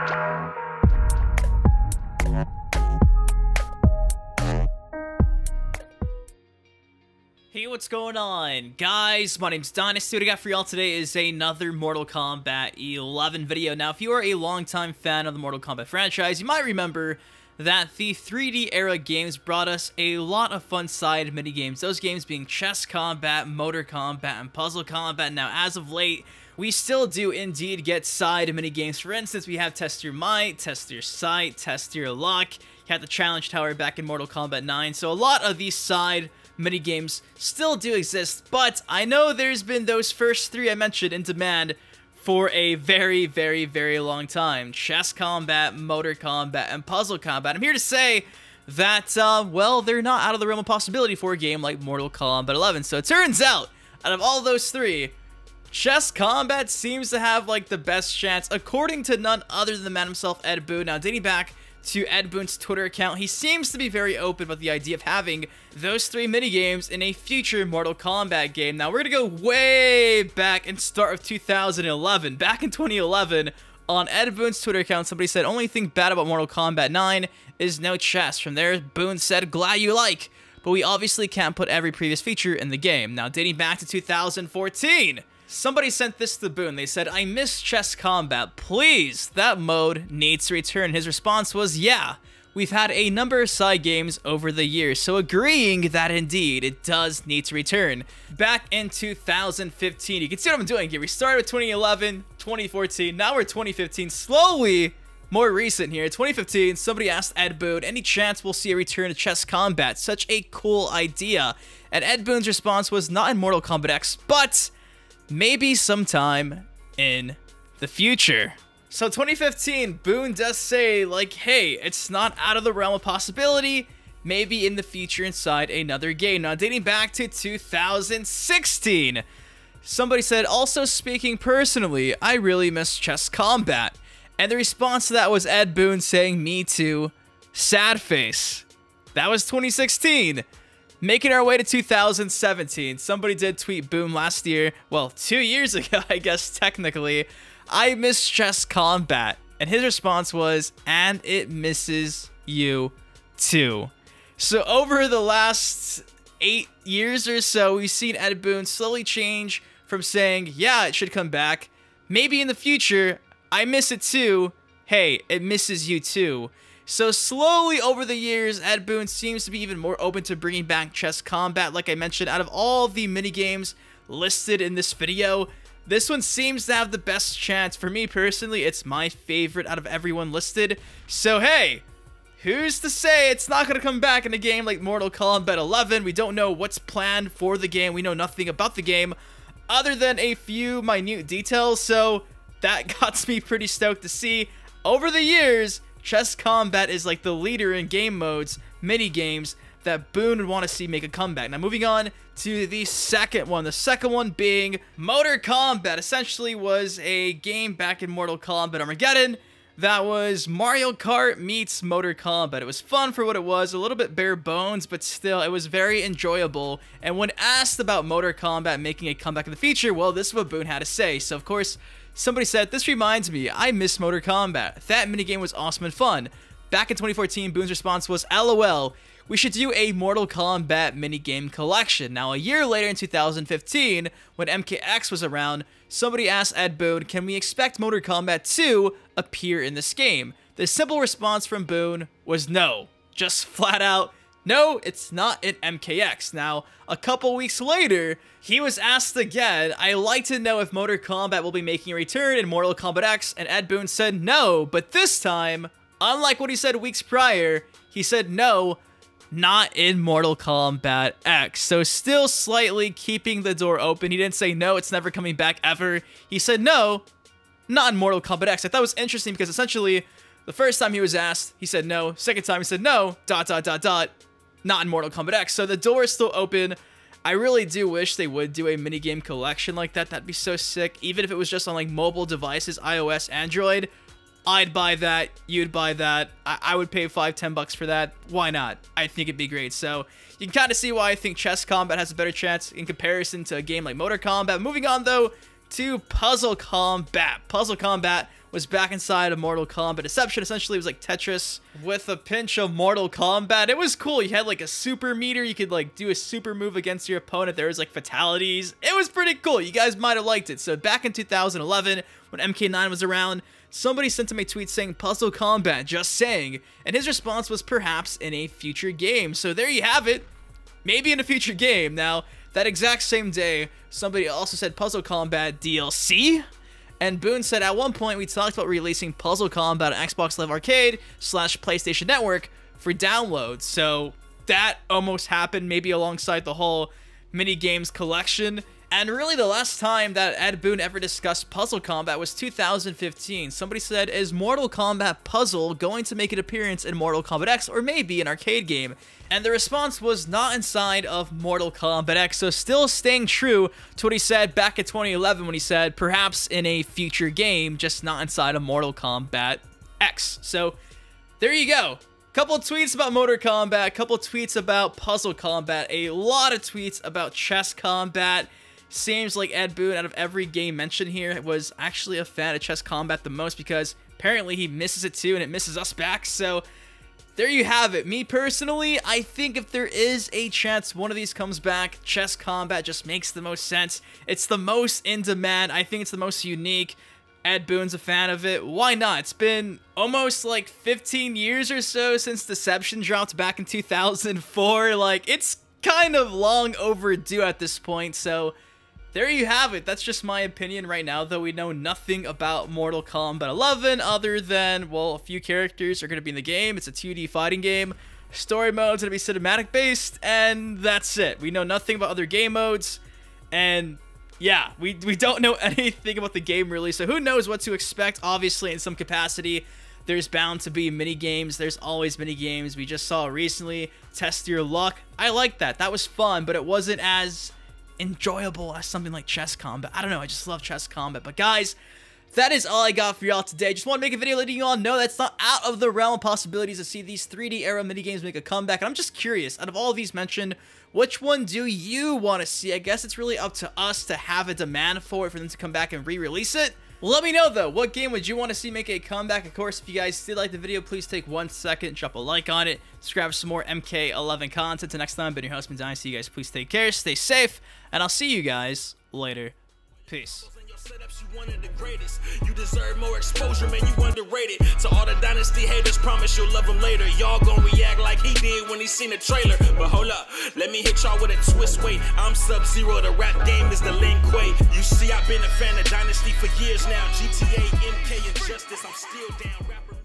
Hey, what's going on, guys? My name's Dynasty. What I got for y'all today is another Mortal Kombat 11 video. Now, if you are a longtime fan of the Mortal Kombat franchise, you might remember that the 3D era games brought us a lot of fun side minigames. Those games being chess combat, motor combat, and puzzle combat. Now, as of late, we still do indeed get side minigames. For instance, we have Test Your Might, Test Your Sight, Test Your Luck. You had the Challenge Tower back in Mortal Kombat 9. So a lot of these side minigames still do exist, but I know there's been those first three I mentioned in demand for a very, very, very long time. Chess combat, motor combat, and puzzle combat. I'm here to say that, well, they're not out of the realm of possibility for a game like Mortal Kombat 11. So it turns out of all those three, chess combat seems to have, like, the best chance, according to none other than the man himself, Ed Boon. Now, dating back to Ed Boon's Twitter account, he seems to be very open about the idea of having those three minigames in a future Mortal Kombat game. Now, we're gonna go way back in start of 2011. Back in 2011, on Ed Boon's Twitter account, somebody said, only thing bad about Mortal Kombat 9 is no chess. From there, Boon said, glad you like, but we obviously can't put every previous feature in the game. Now, dating back to 2014, somebody sent this to Boon. They said, I miss chess combat. Please, that mode needs to return. His response was, yeah, we've had a number of side games over the years, so agreeing that indeed it does need to return. Back in 2015, you can see what I'm doing here. We started with 2011, 2014, now we're 2015, slowly more recent here. 2015, somebody asked Ed Boon, any chance we'll see a return to chess combat? Such a cool idea. And Ed Boon's response was, not in Mortal Kombat X, but maybe sometime in the future. So 2015, Boon does say, like, hey, it's not out of the realm of possibility, maybe in the future inside another game. Now, dating back to 2016, somebody said, also speaking personally, I really miss chess combat. And the response to that was Ed Boon saying, me too, sad face. That was 2016. Making our way to 2017, somebody did tweet Boom last year, well, 2 years ago, I guess, technically, I miss chess combat. And his response was, and it misses you too. So over the last 8 years or so, we've seen Ed Boon slowly change from saying, yeah, it should come back. Maybe in the future, I miss it too. Hey, it misses you too. So slowly over the years, Ed Boon seems to be even more open to bringing back chess combat. Like I mentioned, out of all the minigames listed in this video, this one seems to have the best chance. For me personally, it's my favorite out of everyone listed. So hey, who's to say it's not going to come back in a game like Mortal Kombat 11? We don't know what's planned for the game. We know nothing about the game other than a few minute details. So that got me pretty stoked to see. Over the years, chess combat is like the leader in game modes, mini games that Boon would want to see make a comeback. Now moving on to the second one. The second one being Motor Kombat. Essentially was a game back in Mortal Kombat Armageddon that was Mario Kart meets Motor Kombat. It was fun for what it was, a little bit bare bones, but still it was very enjoyable. And when asked about Motor Kombat making a comeback in the future, well, this is what Boon had to say. So of course, somebody said, this reminds me, I miss Motor Kombat. That minigame was awesome and fun. Back in 2014, Boon's response was, LOL, we should do a Mortal Kombat minigame collection. Now, a year later in 2015, when MK11 was around, somebody asked Ed Boon, can we expect Motor Kombat 2 appear in this game? The simple response from Boon was no. Just flat out, no, it's not in MK11. Now, a couple weeks later, he was asked again, I'd like to know if Motor Kombat will be making a return in Mortal Kombat X, and Ed Boon said no, but this time, unlike what he said weeks prior, he said no, not in Mortal Kombat X. So still slightly keeping the door open. He didn't say no, it's never coming back ever. He said no, not in Mortal Kombat X. I thought it was interesting because essentially, the first time he was asked, he said no. Second time he said no, ... not in Mortal Kombat X. So the door is still open. I really do wish they would do a minigame collection like that. That'd be so sick. Even if it was just on like mobile devices, iOS, Android, I'd buy that. You'd buy that. I would pay $5-10 for that. Why not? I think it'd be great. So you can kind of see why I think chess combat has a better chance in comparison to a game like Motor Kombat. Moving on though to Puzzle Combat. Puzzle Combat was back inside of Mortal Kombat Deception. Essentially, it was like Tetris with a pinch of Mortal Kombat. It was cool. You had like a super meter. You could like do a super move against your opponent. There was like fatalities. It was pretty cool. You guys might have liked it. So back in 2011, when MK9 was around, somebody sent him a tweet saying Puzzle Combat, just saying. And his response was perhaps in a future game. So there you have it. Maybe in a future game. Now, that exact same day, somebody also said Puzzle Combat DLC. And Boone said, at one point, we talked about releasing Puzzle Combat on Xbox Live Arcade / PlayStation Network for download. So that almost happened, maybe alongside the whole mini games collection. And really, the last time that Ed Boon ever discussed Puzzle Combat was 2015. Somebody said, is Mortal Kombat Puzzle going to make an appearance in Mortal Kombat X or maybe an arcade game? And the response was not inside of Mortal Kombat X, so still staying true to what he said back in 2011 when he said, perhaps in a future game, just not inside of Mortal Kombat X. So, there you go. Couple of tweets about Mortal Kombat, couple of tweets about Puzzle Combat, a lot of tweets about Chess Combat. Seems like Ed Boon, out of every game mentioned here, was actually a fan of Chess Combat the most because apparently he misses it too and it misses us back. So there you have it. Me personally, I think if there is a chance one of these comes back, Chess Combat just makes the most sense. It's the most in demand. I think it's the most unique. Ed Boon's a fan of it. Why not? It's been almost like 15 years or so since Deception dropped back in 2004. Like, it's kind of long overdue at this point, so there you have it. That's just my opinion right now, though we know nothing about Mortal Kombat 11 other than, well, a few characters are going to be in the game. It's a 2D fighting game. Story mode's going to be cinematic based, and that's it. We know nothing about other game modes, and yeah, we don't know anything about the game really, so who knows what to expect. Obviously, in some capacity, there's bound to be mini games. There's always mini games. We just saw recently, Test Your Luck. I liked that. That was fun, but it wasn't as enjoyable as something like Chess Combat. I don't know, I just love Chess Combat. But guys, that is all I got for y'all today. Just want to make a video letting you all know that's not out of the realm of possibilities to see these 3D era minigames make a comeback. And I'm just curious, out of all of these mentioned, which one do you want to see? I guess it's really up to us to have a demand for it, for them to come back and re-release it. Let me know, though, what game would you want to see make a comeback? Of course, if you guys did like the video, please take 1 second, drop a like on it, subscribe for some more MK11 content. Until next time, been your host, Dynasty. You guys, please take care, stay safe, and I'll see you guys later. Peace. You one of the greatest. You deserve more exposure, man. You underrated. To all the Dynasty haters, promise you'll love them later. Y'all gon' react like he did when he seen the trailer. But hold up, let me hit y'all with a twist. Wait, I'm Sub-Zero. The rap game is the Lin Kuei. You see, I've been a fan of Dynasty for years now. GTA, MK, and Justice. I'm still down. Rapper.